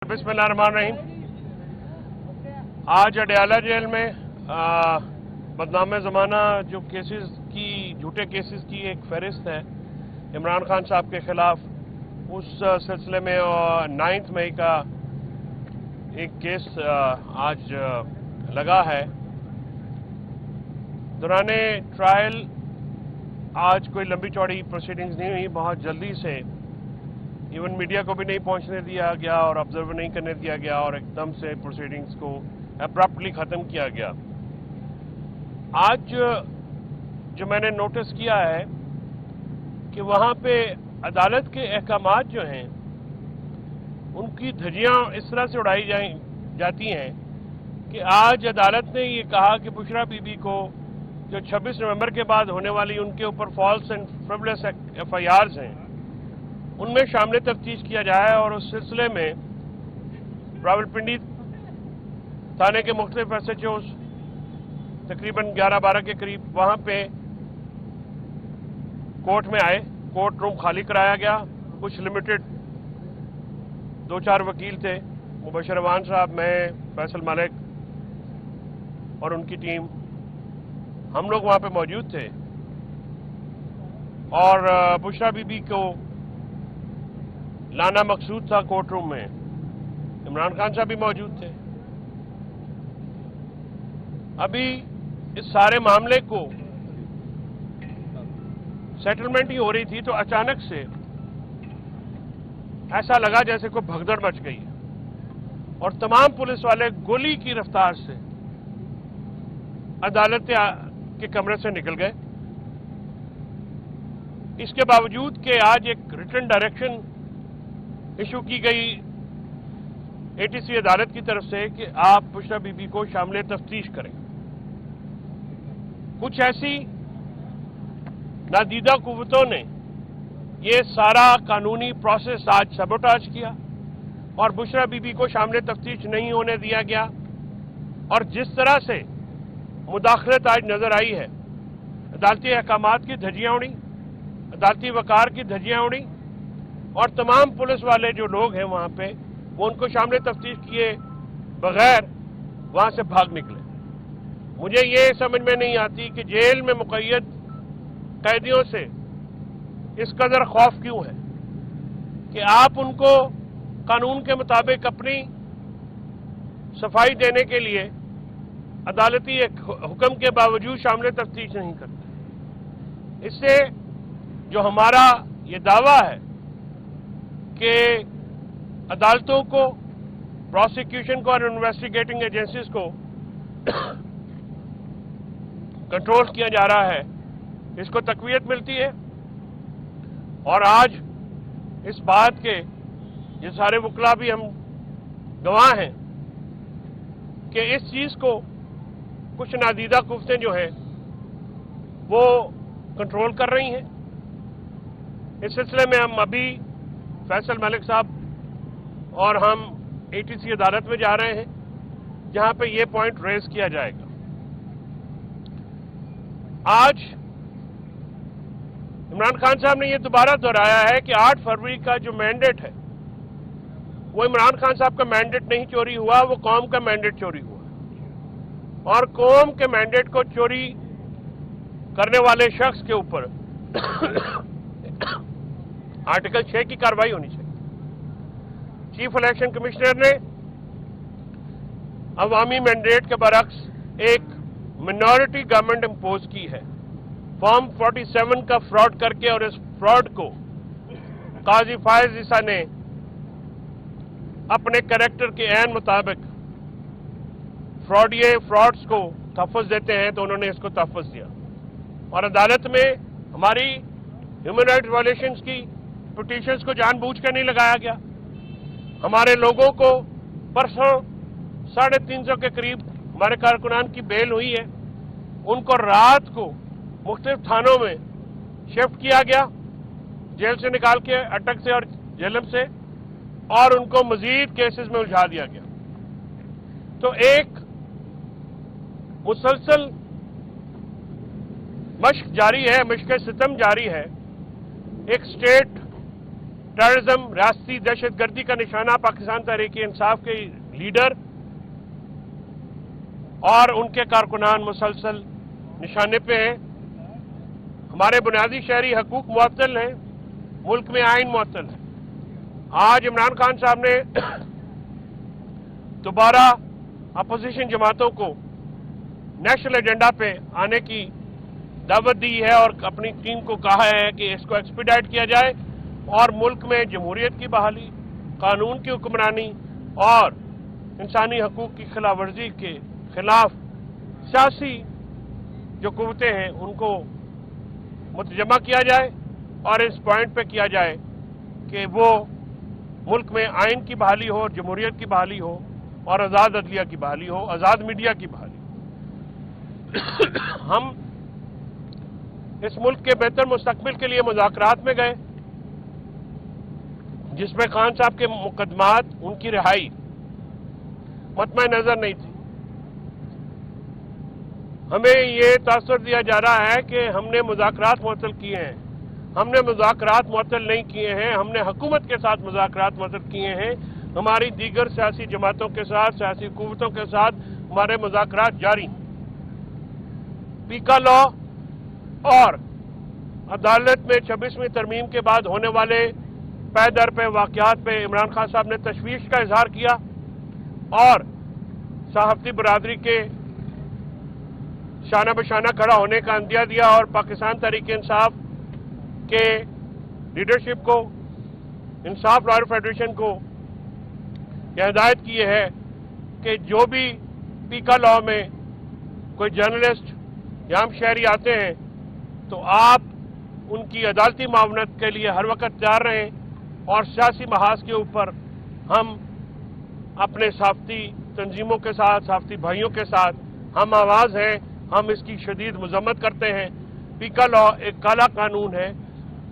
बिस्मिल्लाहिर्रहमानिर्रहीम। आज अडयाला जेल में बदनाम ज़माना जो केसेस की झूठे केसेस की एक फहरिस्त है इमरान खान साहब के खिलाफ, उस सिलसिले में 9 मई का एक केस आज लगा है। दौराने ट्रायल आज कोई लंबी चौड़ी प्रोसीडिंग्स नहीं हुई, बहुत जल्दी से इवन मीडिया को भी नहीं पहुंचने दिया गया और ऑब्जर्व नहीं करने दिया गया और एकदम से प्रोसीडिंग्स को अब्रप्टली ख़त्म किया गया। आज जो मैंने नोटिस किया है कि वहाँ पे अदालत के अहकामात जो हैं उनकी धज्जियाँ इस तरह से उड़ाई जाती हैं कि आज अदालत ने ये कहा कि बुशरा बीबी को जो 26 नवंबर के बाद होने वाली उनके ऊपर फॉल्स एंड फ्रिवलेस FIRs हैं उनमें शामिल तफ्तीश किया जाए, और उस सिलसिले में रावलपिंडी थाने के मुख्तलिफ SHOs तकरीबन 11-12 के करीब वहाँ पे कोर्ट में आए। कोर्ट रूम खाली कराया गया। कुछ लिमिटेड 2-4 वकील थे, मुबशर अवान साहब, मैं, फैसल मलिक और उनकी टीम, हम लोग वहाँ पे मौजूद थे। और बुशरा बीबी को लाना मकसूद था कोर्ट रूम में। इमरान खान साहब भी मौजूद थे। अभी इस सारे मामले को सेटलमेंट ही हो रही थी तो अचानक से ऐसा लगा जैसे कोई भगदड़ मच गई और तमाम पुलिस वाले गोली की रफ्तार से अदालत के कमरे से निकल गए। इसके बावजूद कि आज एक रिटन डायरेक्शन इशू की गई ATC अदालत की तरफ से कि आप बुशरा बीबी को शामिल तफ्तीश करें। कुछ ऐसी नादीदा कुव्वतों ने ये सारा कानूनी प्रोसेस आज सबोटाज किया और बुशरा बीबी को शामिल तफ्तीश नहीं होने दिया गया। और जिस तरह से मुदाखलत आज नजर आई है, अदालती अहकामात की धज्जियां उड़ी, अदालती वकार की धज्जियां उड़ी और तमाम पुलिस वाले जो लोग हैं वहाँ पे वो उनको शामिल तफ्तीश किए बगैर वहाँ से भाग निकले। मुझे ये समझ में नहीं आती कि जेल में मुक़य्यद कैदियों से इस कदर खौफ क्यों है कि आप उनको कानून के मुताबिक अपनी सफाई देने के लिए अदालती हुक्म के बावजूद शामिल तफ्तीश नहीं करते। इससे जो हमारा ये दावा है कि अदालतों को, प्रोसिक्यूशन को और इन्वेस्टिगेटिंग एजेंसीज को कंट्रोल किया जा रहा है, इसको तकवीयत मिलती है। और आज इस बात के ये सारे वकला भी हम गवाह हैं कि इस चीज को कुछ नादीदा कुव्वतें जो हैं वो कंट्रोल कर रही हैं। इस सिलसिले में हम अभी फैसल मलिक साहब और हम ATC अदालत में जा रहे हैं जहां पे ये पॉइंट रेज किया जाएगा। आज इमरान खान साहब ने ये दोबारा दोहराया है कि 8 फरवरी का जो मैंडेट है वो इमरान खान साहब का मैंडेट नहीं चोरी हुआ, वो कौम का मैंडेट चोरी हुआ और कौम के मैंडेट को चोरी करने वाले शख्स के ऊपर आर्टिकल 6 की कार्रवाई होनी चाहिए। चीफ इलेक्शन कमिश्नर ने अवामी मैंडेट के बरक्स एक मिनॉरिटी गवर्नमेंट इंपोज की है। फॉर्म 47 का फ्रॉड करके, और इस फ्रॉड को काजी फायज ईसा ने अपने कैरेक्टर के ऐन मुताबिक फ्रॉड्स को तहफ़्फ़ुज़ देते हैं तो उन्होंने इसको तहफ़्फ़ुज़ दिया और अदालत में हमारी ह्यूमन राइट्स वायलेशंस की पिटीशंस को जानबूझकर नहीं लगाया गया। हमारे लोगों को परसों 350 के करीब हमारे कारकुनान की बेल हुई है, उनको रात को मुख्तलिफ थानों में शिफ्ट किया गया, जेल से निकाल के, अटक से और जेलम से, और उनको मजीद केसेस में उलझा दिया गया। तो एक मुसलसल मश्क जारी है, मश्क सितम जारी है। एक स्टेट टेररिज्म, रियासती दहशत गर्दी का निशाना पाकिस्तान तहरीक इंसाफ के लीडर और उनके कारकुनान मुसलसल निशाने पे हैं। हमारे बुनियादी शहरी हकूक मुअत्तल हैं, मुल्क में आइन मुअत्तल है। आज इमरान खान साहब ने दोबारा अपोजिशन जमातों को नेशनल एजेंडा पे आने की दावत दी है और अपनी टीम को कहा है कि इसको एक्सपीडाइट किया जाए और मुल्क में जमहूरियत की बहाली, कानून की हुक्मरानी और इंसानी हकूक की खिलाफ वर्जी के खिलाफ सियासी जो कुव्वतें हैं उनको मुतजमा किया जाए और इस पॉइंट पे किया जाए कि वो मुल्क में आइन की बहाली हो, जमहूरियत की बहाली हो और आज़ाद अदलिया की बहाली हो, आज़ाद मीडिया की बहाली। हम इस मुल्क के बेहतर मुस्तकबिल के लिए मुज़ाकरात में गए, जिसमें खान साहब के मुकदमात, उनकी रिहाई मतमय नजर नहीं थी। हमें ये तासुर दिया जा रहा है कि हमने मुज़ाकरात मुअत्तल किए हैं। हमने मुज़ाकरात मुअत्तल नहीं किए हैं, हमने हुकूमत के साथ मुज़ाकरात मुअत्तल किए हैं। हमारी दीगर सियासी जमातों के साथ, सियासी कुव्वतों के साथ हमारे मुज़ाकरात जारी। पीका लॉ और अदालत में 26वीं तरमीम के बाद होने वाले पै दर पे वाक़यात पे इमरान खान साहब ने तशवीश का इजहार किया और सहाफ़ती बरादरी के शाना बशाना खड़ा होने का अंदिया दिया और पाकिस्तान तहरीक इंसाफ के लीडरशिप को, इंसाफ लॉयर फेडरेशन को यह हिदायत की है कि जो भी पीका लॉ में कोई जर्नलिस्ट या हम शहरी आते हैं तो आप उनकी अदालती मावनत के लिए हर वक्त तैयार रहें और सियासी महाज के ऊपर हम अपने सहाफ़ती तंजीमों के साथ, सहाफ़ती भाइयों के साथ हम आवाज़ हैं। हम इसकी शदीद मजम्मत करते हैं। पीका लॉ एक काला कानून है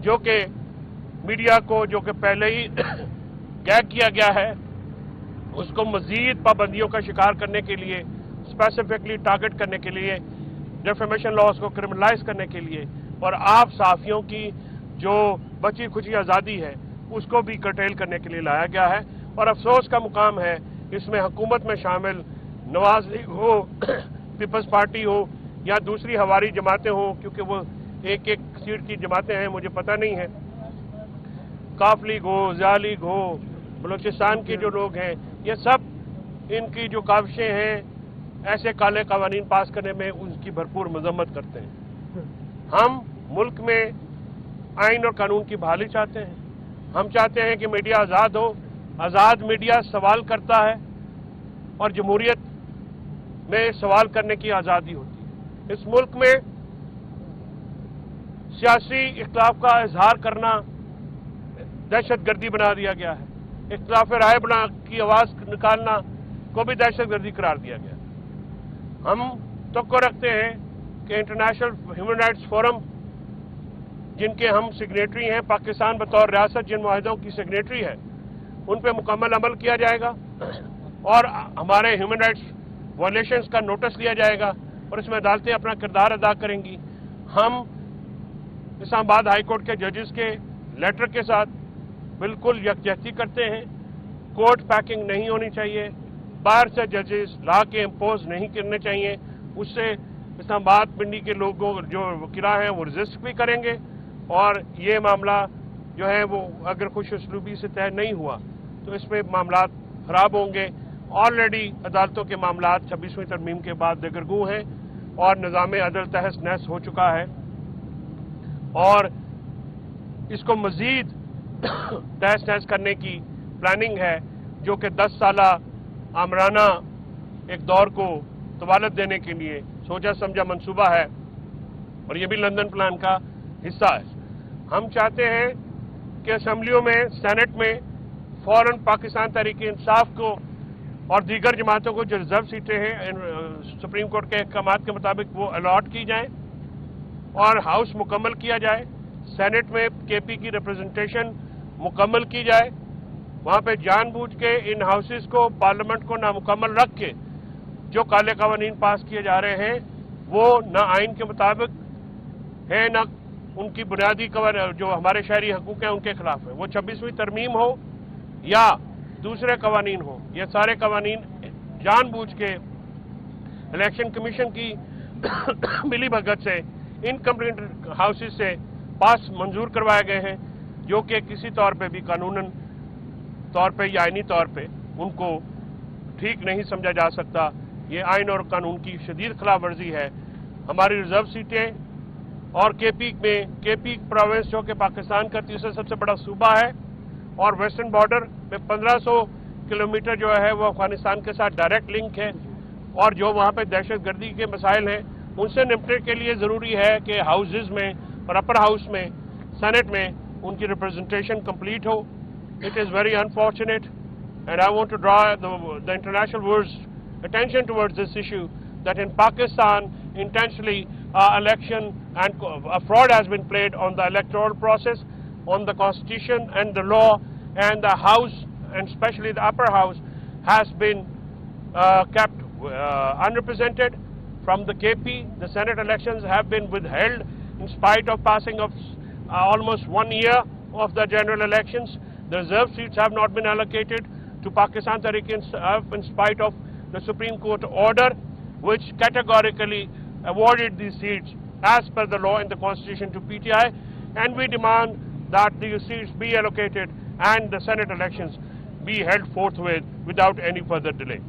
जो कि मीडिया को, जो कि पहले ही गैग किया गया है, उसको मजीद पाबंदियों का शिकार करने के लिए, स्पेसिफिकली टारगेट करने के लिए, डिफेमेशन लॉज को क्रिमिनलाइज करने के लिए और आप सहाफ़ियों की जो बची खुची आज़ादी है उसको भी कर्टेल करने के लिए लाया गया है। और अफसोस का मुकाम है इसमें हुकूमत में शामिल नवाज लीग हो, पीपल्स पार्टी हो या दूसरी हवारी जमातें हो, क्योंकि वो एक एक सीट की जमातें हैं, मुझे पता नहीं है, काफ लीग हो, ज़िया लीग हो, बलूचिस्तान के जो लोग हैं, ये सब इनकी जो काविशें हैं ऐसे काले कवानीन पास करने में उसकी भरपूर मजम्मत करते हैं। हम मुल्क में आइन और कानून की बहाली चाहते हैं। हम चाहते हैं कि मीडिया आज़ाद हो। आज़ाद मीडिया सवाल करता है और जमहूरियत में सवाल करने की आज़ादी होती है। इस मुल्क में सियासी इख्तिलाफ का इजहार करना दहशत गर्दी बना दिया गया है। इख्तिलाफ राय बना की आवाज़ निकालना को भी दहशत गर्दी करार दिया गया। हम तो रखते हैं कि इंटरनेशनल ह्यूमन राइट्स फोरम, जिनके हम सिग्नेटरी हैं, पाकिस्तान बतौर रियासत जिन मुआहिदों की सिग्नेटरी है, उन पर मुकम्मल अमल किया जाएगा और हमारे ह्यूमन राइट्स वायलेशंस का नोटिस लिया जाएगा और इसमें अदालतें अपना किरदार अदा करेंगी। हम इस्लामाबाद हाई कोर्ट के जजेस के लेटर के साथ बिल्कुल यकजहती करते हैं। कोर्ट पैकिंग नहीं होनी चाहिए, बाहर से जजेस ला के इम्पोज नहीं करने चाहिए। उससे इस्लामाबाद पिंडी के लोगों जो वकीला हैं वो रजिस्ट भी करेंगे और ये मामला जो है वो अगर खुश उसलूबी से तय नहीं हुआ तो इसमें मामला खराब होंगे। ऑलरेडी अदालतों के मामला 26वीं तरमीम के बाद दगरगू हैं और निज़ाम अदल तहस नहस हो चुका है और इसको मजीद तहस नहस करने की प्लानिंग है, जो कि 10 साला आमराना एक दौर को तवालत देने के लिए सोचा समझा मंसूबा है और ये भी लंदन प्लान का हिस्सा है। हम चाहते हैं कि असम्बलियों में, सेनेट में फौरन पाकिस्तान तहरीक इंसाफ को और दीगर जमातों को जो रिजर्व सीटें हैं सुप्रीम कोर्ट के अहकामात के मुताबिक वो अलॉट की जाएं और हाउस मुकम्मल किया जाए। सेनेट में केपी की रिप्रेजेंटेशन मुकम्मल की जाए। वहाँ पे जानबूझ के इन हाउसेस को, पार्लियामेंट को नामुकम्मल रख के जो काले कवानीन पास किए जा रहे हैं वो ना आइन के मुताबिक है, ना ان کی بنیادی جو ہمارے شہری حقوق ہیں ان کے خلاف ہے. وہ 26ویں ترمیم ہو یا دوسرے قوانین ہو, یہ سارے قوانین جان بوجھ کے الیکشن کمیشن کی ملی بھگت سے انکمپلیٹ ہاؤسز سے پاس منظور کروائے گئے ہیں, جو کہ کسی طور پہ بھی قانوناً طور پہ یا آئینی طور پہ ان کو ٹھیک نہیں سمجھا جا سکتا. یہ آئین اور قانون کی شدید خلاف ورزی ہے. ہماری ریزرو سیٹیں اور کے پی پروونس جو کہ پاکستان کا تیسرا سب سے بڑا صوبہ ہے اور ویسٹرن بارڈر میں 1500 کلومیٹر جو ہے وہ افغانستان کے ساتھ ڈائریکٹ لنک ہے, اور جو وہاں پہ دہشت گردی کے مسائل ہیں ان سے نمٹنے کے لیے ضروری ہے کہ ہاؤسز میں اور اپر ہاؤس میں سینٹ میں ان کی representation complete who. It is very unfortunate, and I want to draw the international world's attention towards this issue, that in Pakistan intentionally election and a fraud has been played on the electoral process, on the constitution and the law, and the house, and especially the upper house, has been kept unrepresented. From the KP, the Senate elections have been withheld in spite of passing of almost 1 year of the general elections. The reserve seats have not been allocated to Pakistan Tehreek-e-Insaf in spite of the Supreme Court order, which categorically awarded these seats as per the law and the constitution to PTI, and we demand that these seats be allocated and the Senate elections be held forthwith without any further delay.